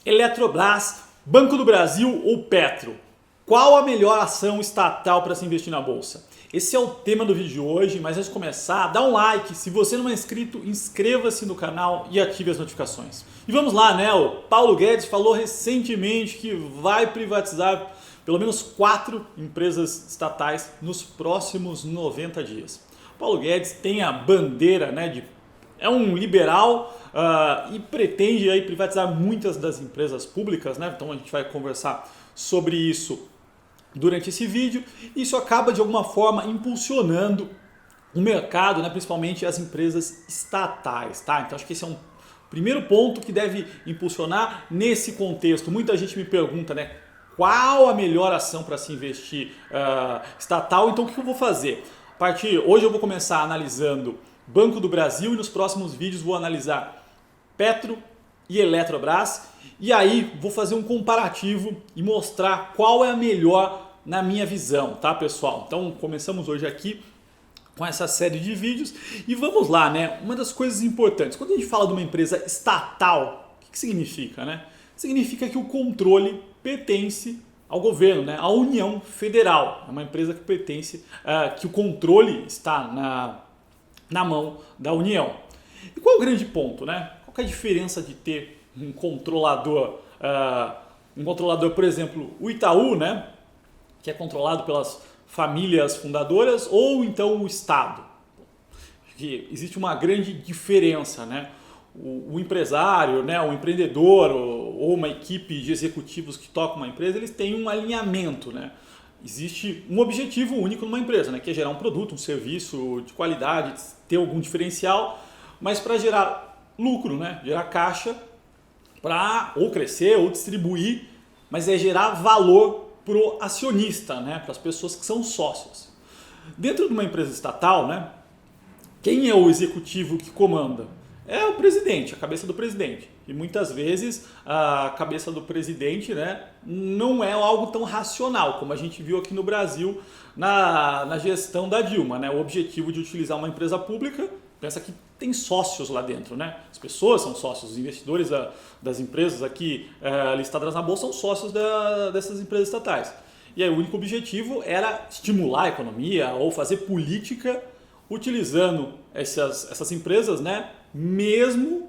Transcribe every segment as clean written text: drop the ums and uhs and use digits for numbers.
Eletrobras, Banco do Brasil ou Petro? Qual a melhor ação estatal para se investir na bolsa? Esse é o tema do vídeo de hoje, mas antes de começar, dá um like. Se você não é inscrito, inscreva-se no canal e ative as notificações. E vamos lá, né? O Paulo Guedes falou recentemente que vai privatizar pelo menos 4 empresas estatais nos próximos 90 dias. O Paulo Guedes tem a bandeira, né, é um liberal e pretende aí privatizar muitas das empresas públicas, né? Então a gente vai conversar sobre isso durante esse vídeo. Isso acaba de alguma forma impulsionando o mercado, né? Principalmente as empresas estatais, tá? Então acho que esse é um primeiro ponto que deve impulsionar nesse contexto. Muita gente me pergunta, né? Qual a melhor ação para se investir estatal? Então o que eu vou fazer? Hoje eu vou começar analisando Banco do Brasil e nos próximos vídeos vou analisar Petro e Eletrobras e aí vou fazer um comparativo e mostrar qual é a melhor na minha visão, tá, pessoal? Então começamos hoje aqui com essa série de vídeos e vamos lá, né? Uma das coisas importantes, quando a gente fala de uma empresa estatal, o que significa, né? Significa que o controle pertence ao governo, né? À União Federal. É uma empresa que pertence, que o controle está na mão da União. E qual é o grande ponto, né? Qual é a diferença de ter um controlador, por exemplo, o Itaú, né? Que é controlado pelas famílias fundadoras, ou então o Estado? Porque existe uma grande diferença, né? O empresário, né, o empreendedor ou uma equipe de executivos que tocam uma empresa, eles têm um alinhamento, né? Existe um objetivo único numa empresa, né, que é gerar um produto, um serviço de qualidade, ter algum diferencial, mas para gerar lucro, né, gerar caixa, para ou crescer ou distribuir, mas é gerar valor para o acionista, né, para as pessoas que são sócios. Dentro de uma empresa estatal, né, quem é o executivo que comanda? É o presidente, a cabeça do presidente. E muitas vezes a cabeça do presidente, né, não é algo tão racional como a gente viu aqui no Brasil na gestão da Dilma, né? O objetivo de utilizar uma empresa pública, pensa que tem sócios lá dentro, né? As pessoas são sócios, os investidores das empresas aqui listadas na bolsa são sócios dessas empresas estatais. E aí o único objetivo era estimular a economia ou fazer política utilizando essas empresas, né? Mesmo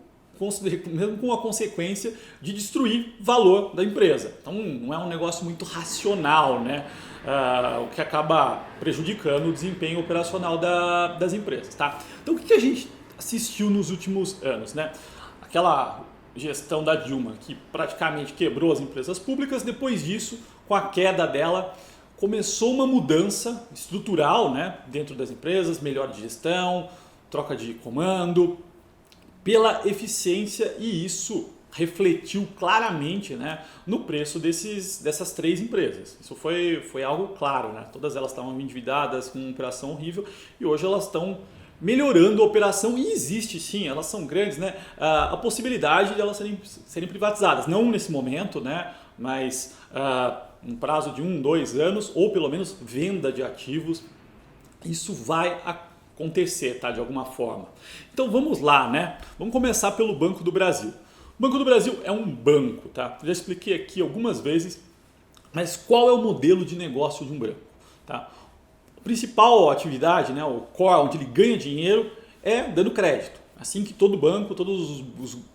com a consequência de destruir valor da empresa. Então não é um negócio muito racional, né? O que acaba prejudicando o desempenho operacional das empresas. Tá? Então o que a gente assistiu nos últimos anos? Né? Aquela gestão da Dilma que praticamente quebrou as empresas públicas, depois disso, com a queda dela, começou uma mudança estrutural, né, dentro das empresas, melhor gestão, troca de comando, pela eficiência, e isso refletiu claramente, né, no preço dessas 3 empresas. Isso foi algo claro, né? Todas elas estavam endividadas com uma operação horrível e hoje elas estão melhorando a operação e existe sim, elas são grandes, né, a possibilidade de elas serem privatizadas, não nesse momento, né, mas um prazo de 1, 2 anos ou pelo menos venda de ativos, isso vai acontecer, tá, de alguma forma. Então vamos lá, né? Vamos começar pelo Banco do Brasil. O Banco do Brasil é um banco, tá? Já expliquei aqui algumas vezes, mas qual é o modelo de negócio de um banco, tá? A principal atividade, né, o core, onde ele ganha dinheiro, é dando crédito. Assim que todo banco, todos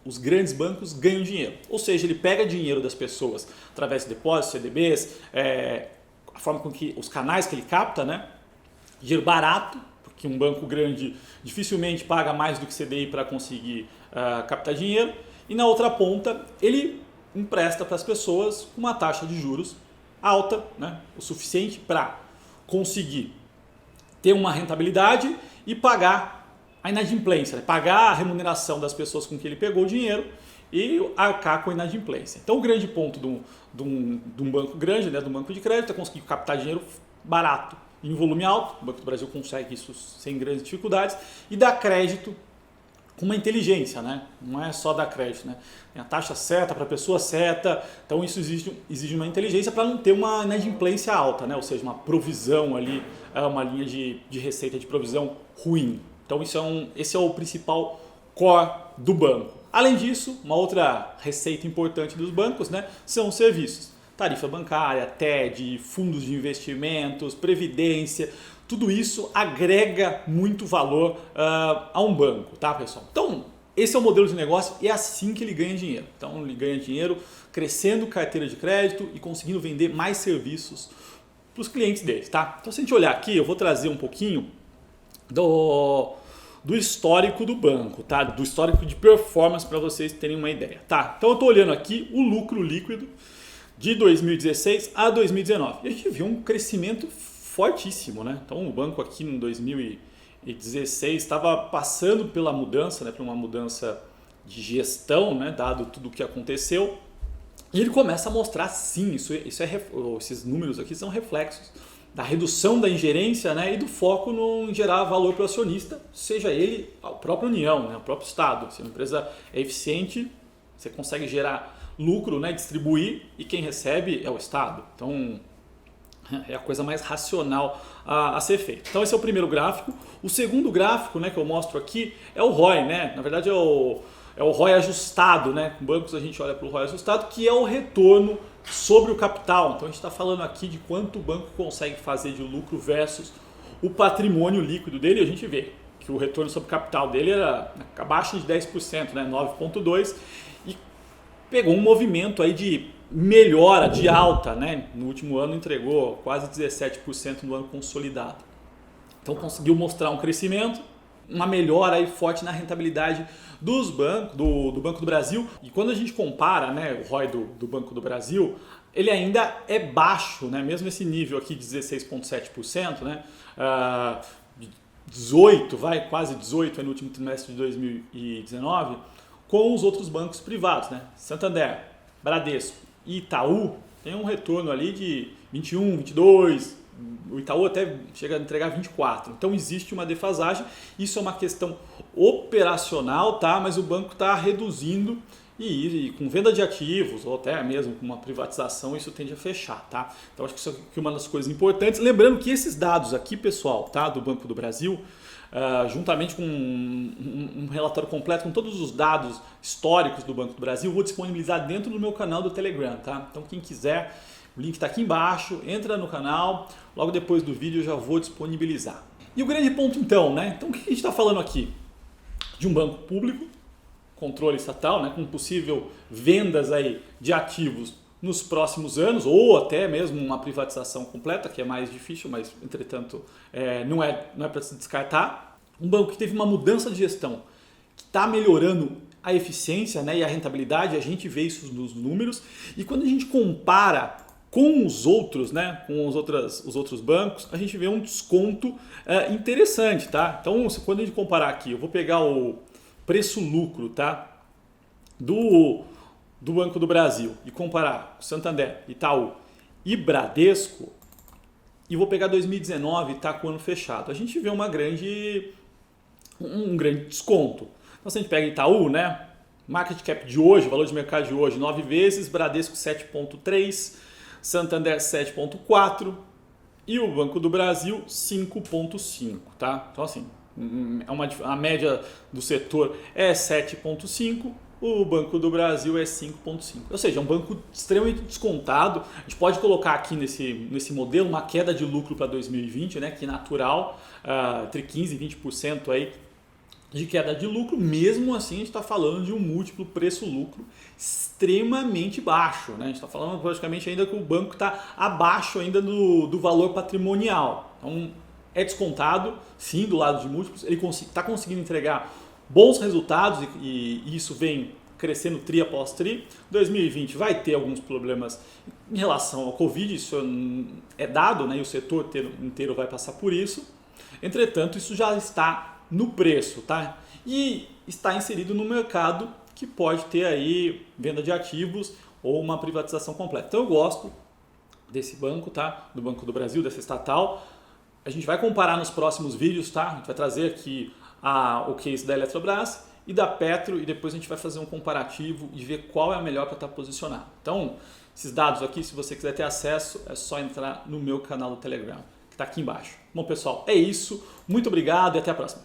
os grandes bancos ganham dinheiro. Ou seja, ele pega dinheiro das pessoas através de depósitos, CDBs, a forma com que os canais que ele capta, né? Dinheiro barato, porque um banco grande dificilmente paga mais do que CDI para conseguir captar dinheiro. E na outra ponta, ele empresta para as pessoas uma taxa de juros alta, né? O suficiente para conseguir ter uma rentabilidade e pagar a inadimplência, né? Pagar a remuneração das pessoas com que ele pegou o dinheiro e arcar com a inadimplência. Então o grande ponto de um banco grande, né, de um banco de crédito, é conseguir captar dinheiro barato em volume alto. O Banco do Brasil consegue isso sem grandes dificuldades e dar crédito com uma inteligência, né? Não é só dar crédito, né? Tem a taxa certa para a pessoa certa, então isso exige uma inteligência para não ter uma inadimplência alta, né? Ou seja, uma provisão ali, uma linha de receita de provisão ruim. Então esse é o principal core do banco. Além disso, uma outra receita importante dos bancos, né, são os serviços. Tarifa bancária, TED, fundos de investimentos, previdência, tudo isso agrega muito valor a um banco, tá, pessoal? Então, esse é o modelo de negócio e é assim que ele ganha dinheiro. Então, ele ganha dinheiro crescendo carteira de crédito e conseguindo vender mais serviços para os clientes dele, tá? Então, se a gente olhar aqui, eu vou trazer um pouquinho do histórico do banco, tá? Do histórico de performance para vocês terem uma ideia, tá? Então, eu estou olhando aqui o lucro líquido de 2016 a 2019. E a gente viu um crescimento fortíssimo, né? Então, o banco aqui em 2016 estava passando pela mudança, né? Por uma mudança de gestão, né? Dado tudo o que aconteceu. E ele começa a mostrar, sim, esses números aqui são reflexos da redução da ingerência, né, e do foco em gerar valor para o acionista, seja ele a própria União, né, o próprio Estado. Se a empresa é eficiente, você consegue gerar lucro, né, distribuir, e quem recebe é o Estado. Então, é a coisa mais racional a ser feita. Então, esse é o primeiro gráfico. O segundo gráfico, né, que eu mostro aqui é o ROI, né? Na verdade, é o ROI ajustado, né? Com bancos a gente olha para o ROI ajustado, que é o retorno sobre o capital. Então a gente está falando aqui de quanto o banco consegue fazer de lucro versus o patrimônio líquido dele. E a gente vê que o retorno sobre o capital dele era abaixo de 10%, né? 9,2%, e pegou um movimento aí de melhora, de alta, né? No último ano entregou quase 17% no ano consolidado. Então conseguiu mostrar um crescimento, uma melhora aí forte na rentabilidade dos bancos, do Banco do Brasil. E quando a gente compara, né, o ROI do Banco do Brasil, ele ainda é baixo, né, mesmo esse nível aqui de 16,7%, né, 18, quase 18 no último trimestre de 2019, com os outros bancos privados, né, Santander, Bradesco e Itaú, tem um retorno ali de 21, 22%, o Itaú até chega a entregar 24%. Então existe uma defasagem, isso é uma questão operacional, tá? Mas o banco está reduzindo e com venda de ativos ou até mesmo com uma privatização isso tende a fechar, tá? Então acho que isso aqui é uma das coisas importantes. Lembrando que esses dados aqui, pessoal, tá? Do Banco do Brasil, juntamente com um relatório completo com todos os dados históricos do Banco do Brasil, vou disponibilizar dentro do meu canal do Telegram, tá? Então quem quiser, o link está aqui embaixo, entra no canal, logo depois do vídeo eu já vou disponibilizar. E o grande ponto então, né? Então o que a gente está falando aqui? De um banco público, controle estatal, né? Com possível vendas aí de ativos nos próximos anos, ou até mesmo uma privatização completa, que é mais difícil, mas entretanto não é para se descartar. Um banco que teve uma mudança de gestão, que está melhorando a eficiência, né, e a rentabilidade, a gente vê isso nos números, e quando a gente compara com os outros, né, com os outros bancos, a gente vê um desconto interessante, tá? Então, quando a gente comparar aqui, eu vou pegar o preço-lucro, tá, do Banco do Brasil e comparar Santander, Itaú e Bradesco, e vou pegar 2019, tá, com o ano fechado, a gente vê um grande desconto. Então, se a gente pega Itaú, né, market cap de hoje, valor de mercado de hoje, 9 vezes, Bradesco 7,3%, Santander 7,4% e o Banco do Brasil 5,5%, tá? Então assim, a média do setor é 7,5%, o Banco do Brasil é 5,5%. Ou seja, é um banco extremamente descontado. A gente pode colocar aqui nesse modelo uma queda de lucro para 2020, né, que é natural, entre 15% e 20% aí de queda de lucro. Mesmo assim a gente está falando de um múltiplo preço-lucro extremamente baixo, né? A gente está falando praticamente ainda que o banco está abaixo ainda do valor patrimonial. Então é descontado, sim, do lado de múltiplos, ele está conseguindo entregar bons resultados e isso vem crescendo tri após tri. 2020 vai ter alguns problemas em relação ao Covid, isso é dado, né? E o setor inteiro vai passar por isso. Entretanto, isso já está no preço, tá? E está inserido no mercado que pode ter aí venda de ativos ou uma privatização completa. Então eu gosto desse banco, tá? Do Banco do Brasil, dessa estatal. A gente vai comparar nos próximos vídeos, tá? A gente vai trazer aqui o case da Eletrobras e da Petro e depois a gente vai fazer um comparativo e ver qual é a melhor para estar posicionado. Então, esses dados aqui, se você quiser ter acesso, é só entrar no meu canal do Telegram, que está aqui embaixo. Bom, pessoal, é isso. Muito obrigado e até a próxima.